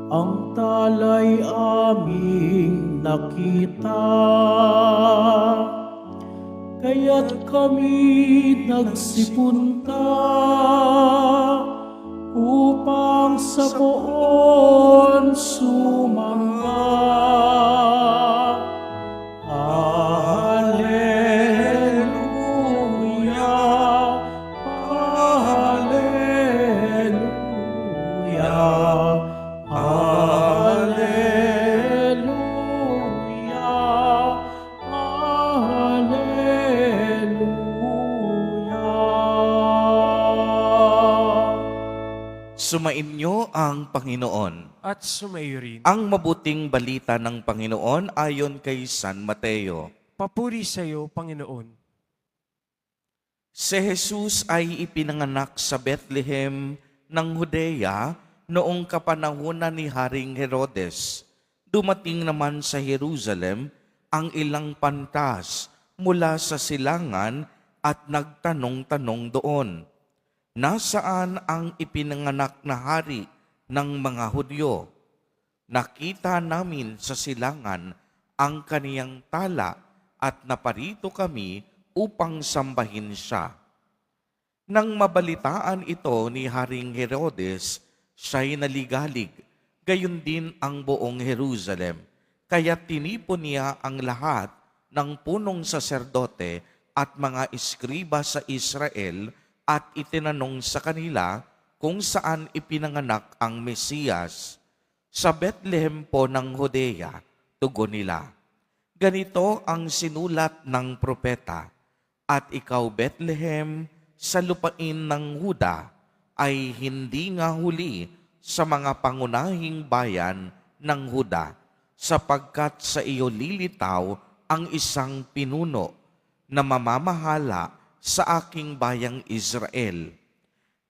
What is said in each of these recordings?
Ang talay aming nakita, kaya't kami nagsipunta upang sa poon sumamba. Hallelujah, Hallelujah, Hallelujah, Hallelujah. Sumainyo ang Panginoon. At sumayo rin. Ang mabuting balita ng Panginoon ayon kay San Mateo. Papuri sa iyo, Panginoon. Si Jesus ay ipinanganak sa Bethlehem ng Judea noong kapanahunan ni Haring Herodes. Dumating naman sa Jerusalem ang ilang pantas mula sa silangan at nagtanong-tanong doon, nasaan ang ipinanganak na hari ng mga Hudyo? Nakita namin sa silangan ang kaniyang tala at naparito kami upang sambahin siya. Nang mabalitaan ito ni Haring Herodes, siya'y naligalig, gayon din ang buong Jerusalem. Kaya tinipon niya ang lahat ng punong saserdote at mga iskriba sa Israel at itinanong sa kanila kung saan ipinanganak ang Mesiyas. Sa Bethlehem po ng Judea, tugon nila, ganito ang sinulat ng propeta, at ikaw Bethlehem sa lupain ng Huda ay hindi nga huli sa mga pangunahing bayan ng Huda, sapagkat sa iyo lilitaw ang isang pinuno na mamamahala sa aking bayang Israel.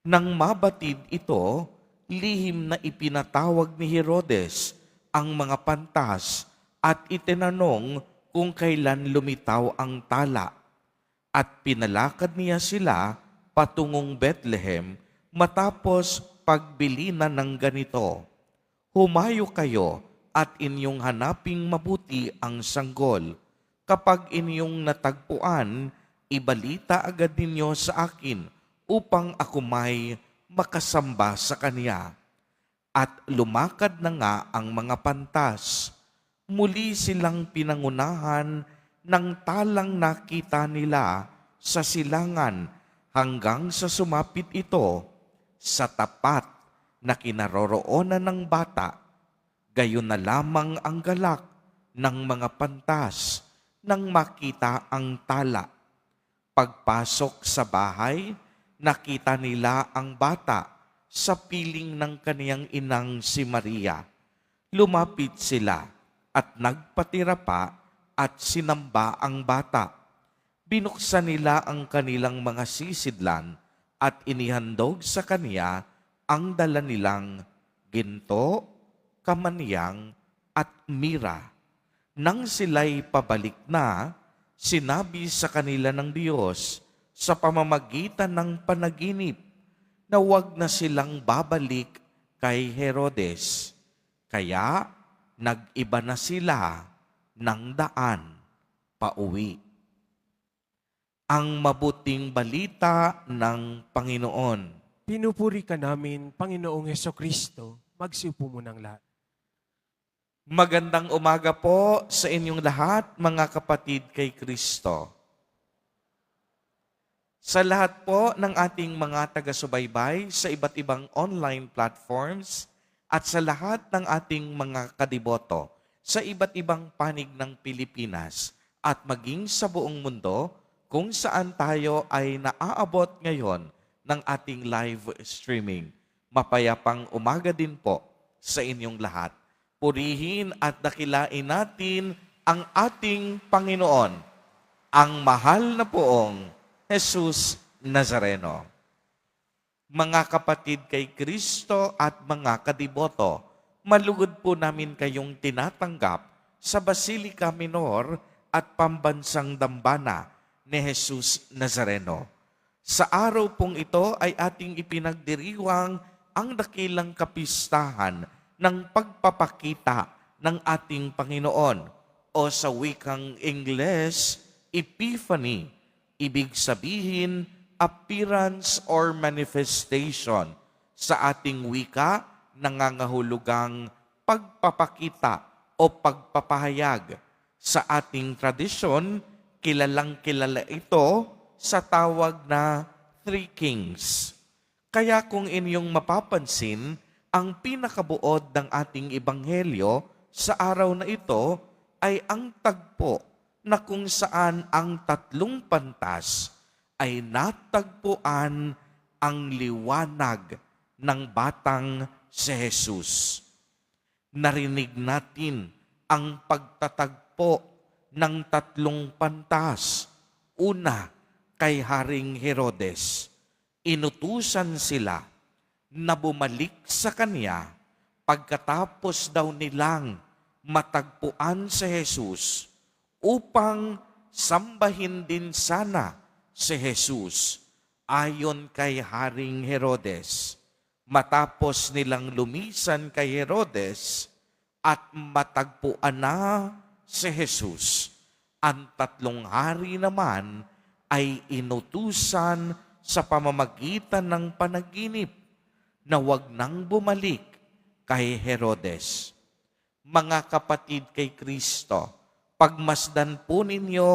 Nang mabatid ito, lihim na ipinatawag ni Herodes ang mga pantas at itinanong kung kailan lumitaw ang tala. At pinalakad niya sila patungong Bethlehem matapos pagbilinan ng ganito, humayo kayo at inyong hanaping mabuti ang sanggol. Kapag inyong natagpuan, ibalita agad ninyo sa akin upang ako may makasamba sa kanya. At lumakad na nga ang mga pantas. Muli silang pinangunahan ng talang nakita nila sa silangan hanggang sa sumapit ito sa tapat na kinaroroonan ng bata. Gayon na lamang ang galak ng mga pantas nang makita ang tala. Pagpasok sa bahay, nakita nila ang bata sa piling ng kaniyang inang si Maria. Lumapit sila at nagpatira pa at sinamba ang bata. Binuksan nila ang kanilang mga sisidlan at inihandog sa kaniya ang dala nilang ginto, kamaniyang at mira. Nang sila'y pabalik na, sinabi sa kanila ng Diyos sa pamamagitan ng panaginip na huwag na silang babalik kay Herodes. Kaya nag-iba na sila ng daan pauwi. Ang mabuting balita ng Panginoon. Pinupuri ka namin, Panginoong Hesukristo. Magsiupo mo ng lahat. Magandang umaga po sa inyong lahat, mga kapatid kay Kristo. Sa lahat po ng ating mga taga-subaybay sa iba't ibang online platforms at sa lahat ng ating mga kadiboto sa iba't ibang panig ng Pilipinas at maging sa buong mundo kung saan tayo ay naaabot ngayon ng ating live streaming. Mapayapang umaga din po sa inyong lahat. Purihin at dakilain natin ang ating Panginoon. ang mahal na poong Jesus Nazareno. Mga kapatid kay Kristo at mga kadiboto, malugod po namin kayong tinatanggap sa Basilica Minor at Pambansang Dambana ni Jesus Nazareno. Sa araw pong ito ay ating ipinagdiriwang ang dakilang kapistahan ng pagpapakita ng ating Panginoon o sa wikang Ingles, Epiphany, ibig sabihin appearance or manifestation. Sa ating wika, nangangahulugang pagpapakita o pagpapahayag. Sa ating tradisyon, kilalang kilala ito sa tawag na Three Kings. Kaya kung inyong mapapansin, ang pinakabuod ng ating ebanghelyo sa araw na ito ay ang tagpo na kung saan ang tatlong pantas ay natagpuan ang liwanag ng batang si Jesus. Narinig natin ang pagtatagpo ng tatlong pantas. Una, kay Haring Herodes. Inutusan sila na bumalik sa kanya pagkatapos daw nilang matagpuan si Jesus upang sambahin din sana si Jesus ayon kay Haring Herodes. Matapos nilang lumisan kay Herodes at matagpuan na si Jesus, ang tatlong hari naman ay inutusan sa pamamagitan ng panaginip na wag nang bumalik kay Herodes. Mga kapatid kay Kristo, pagmasdan po ninyo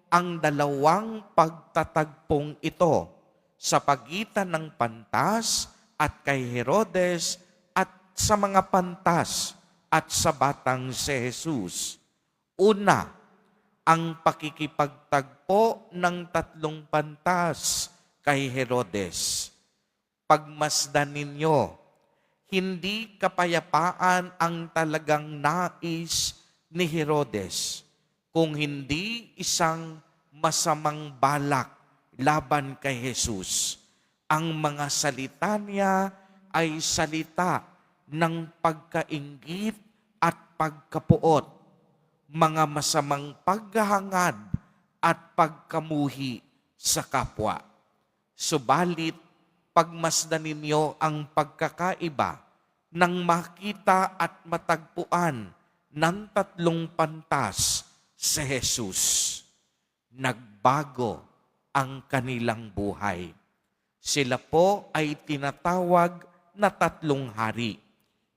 ang dalawang pagtatagpong ito sa pagitan ng pantas at kay Herodes at sa mga pantas at sa batang si Jesus. Una, ang pakikipagtagpo ng tatlong pantas kay Herodes. Pagmasdan ninyo, hindi kapayapaan ang talagang nais ni Herodes, kung hindi isang masamang balak laban kay Jesus. Ang mga salita niya ay salita ng pagkainggit at pagkapuot, mga masamang paghahangad at pagkamuhi sa kapwa. Subalit, pagmasdan ninyo ang pagkakaiba ng makita at matagpuan ng tatlong pantas si Jesus. Nagbago ang kanilang buhay. Sila po ay tinatawag na tatlong hari.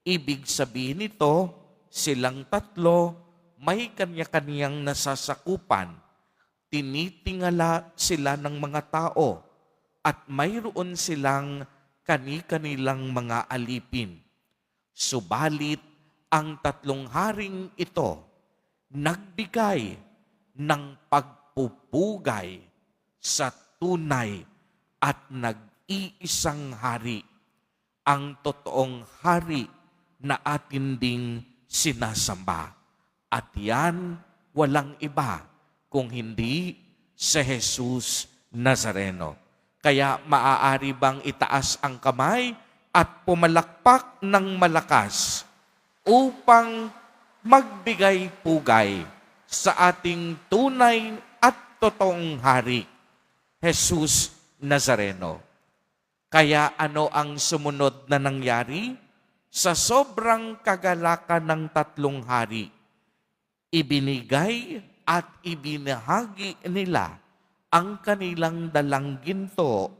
Ibig sabihin nito, silang tatlo may kanya-kanyang nasasakupan. Tinitingala sila ng mga tao at mayroon silang kani-kanilang mga alipin. Subalit, ang tatlong haring ito nagbigay ng pagpupugay sa tunay at nag-iisang hari, ang totoong hari na atin ding sinasamba. At yan, walang iba kung hindi si Jesus Nazareno. Kaya maaari bang itaas ang kamay at pumalakpak ng malakas upang magbigay pugay sa ating tunay at totoong hari, Jesus Nazareno. Kaya ano ang sumunod na nangyari? Sa sobrang kagalakan ng tatlong hari, ibinigay at ibinahagi nila ang kanilang dalang ginto,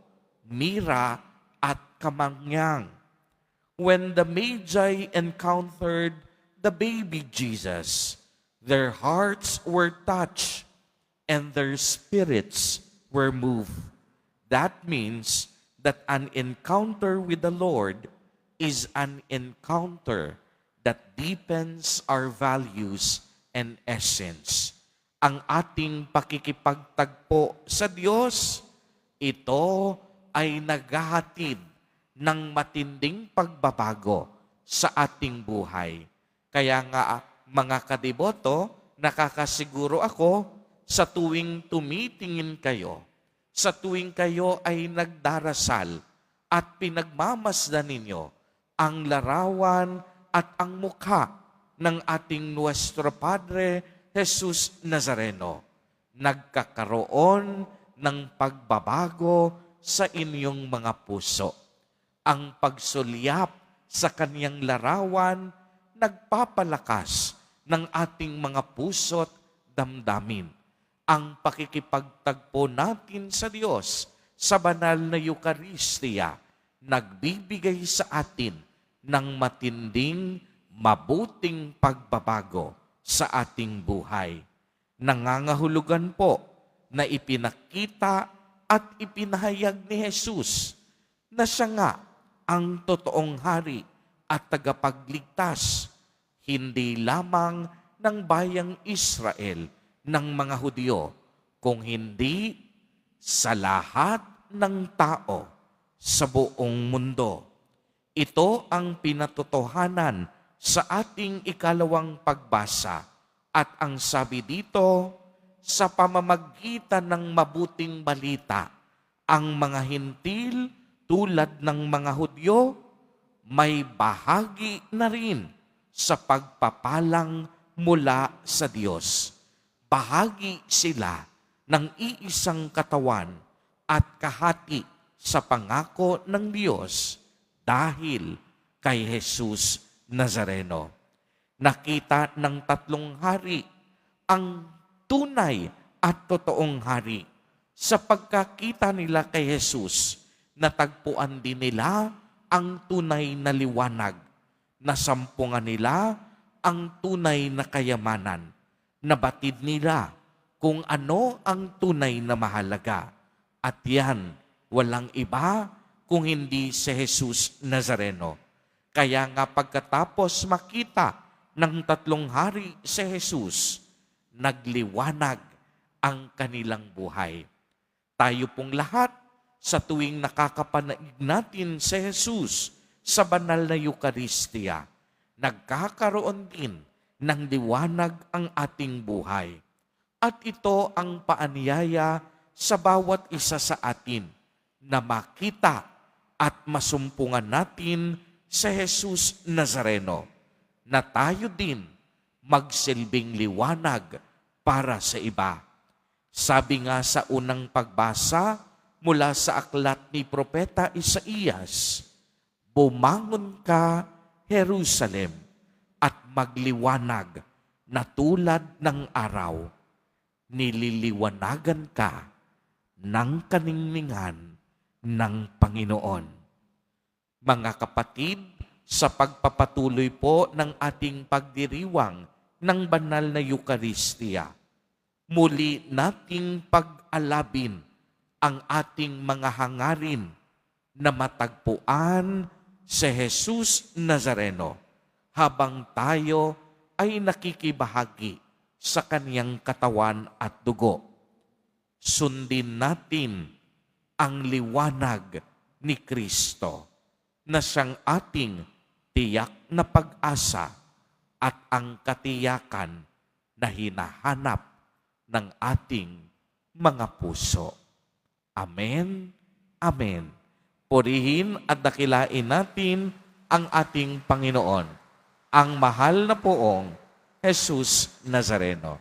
mira at kamangyang. When the Magi encountered the baby Jesus, their hearts were touched and their spirits were moved. That means that an encounter with the Lord is an encounter that deepens our values and essence. Ang ating pakikipagtagpo sa Diyos, ito ay naghahatid ng matinding pagbabago sa ating buhay. Kaya nga, mga kadiboto, nakakasiguro ako, sa tuwing tumitingin kayo, sa tuwing kayo ay nagdarasal at pinagmamasdan ninyo ang larawan at ang mukha ng ating Nuestro Padre Jesus Nazareno. Nagkakaroon ng pagbabago sa inyong mga puso. Ang pagsulyap sa kaniyang larawan nagpapalakas ng ating mga puso't damdamin. Ang pakikipagtagpo natin sa Diyos sa banal na Eucharistia nagbibigay sa atin ng matinding, mabuting pagbabago sa ating buhay. Nangangahulugan po na ipinakita at ipinahayag ni Jesus na siya nga ang totoong hari at tagapagligtas, hindi lamang ng bayang Israel ng mga Hudyo, kung hindi sa lahat ng tao sa buong mundo. Ito ang pinatotohanan sa ating ikalawang pagbasa at ang sabi dito, sa pamamagitan ng mabuting balita, ang mga hintil tulad ng mga Hudyo may bahagi na rin sa pagpapalang mula sa Diyos. Bahagi sila ng iisang katawan at kahati sa pangako ng Diyos dahil kay Jesus Nazareno. Nakita ng tatlong hari ang tunay at totoong hari. Sa pagkakita nila kay Jesus, natagpuan din nila ang tunay na liwanag. Nasampungan nila ang tunay na kayamanan. Nabatid nila kung ano ang tunay na mahalaga. At yan, walang iba kung hindi si Jesus Nazareno. Kaya nga pagkatapos makita ng tatlong hari si Jesus, nagliwanag ang kanilang buhay. Tayo pong lahat, sa tuwing nakakapanaig natin si Jesus sa banal na Eucharistia, nagkakaroon din ng liwanag ang ating buhay. At ito ang paanyaya sa bawat isa sa atin na makita at masumpungan natin si Jesus Nazareno, na tayo din magsilbing liwanag para sa iba. Sabi nga sa unang pagbasa mula sa aklat ni Propeta Isaías, "Bumangon ka, Jerusalem, at magliwanag na tulad ng araw. Nililiwanagan ka ng kaningningan ng Panginoon." Mga kapatid, sa pagpapatuloy po ng ating pagdiriwang ng banal na Eucharistia, muli nating pag-alabin ang ating mga hangarin na matagpuan si Jesus Nazareno habang tayo ay nakikibahagi sa kaniyang katawan at dugo. Sundin natin ang liwanag ni Kristo na siyang ating tiyak na pag-asa at ang katiyakan na hinahanap ng ating mga puso. Amen. Amen. Purihin at dakilain natin ang ating Panginoon, ang mahal na poong Jesus Nazareno.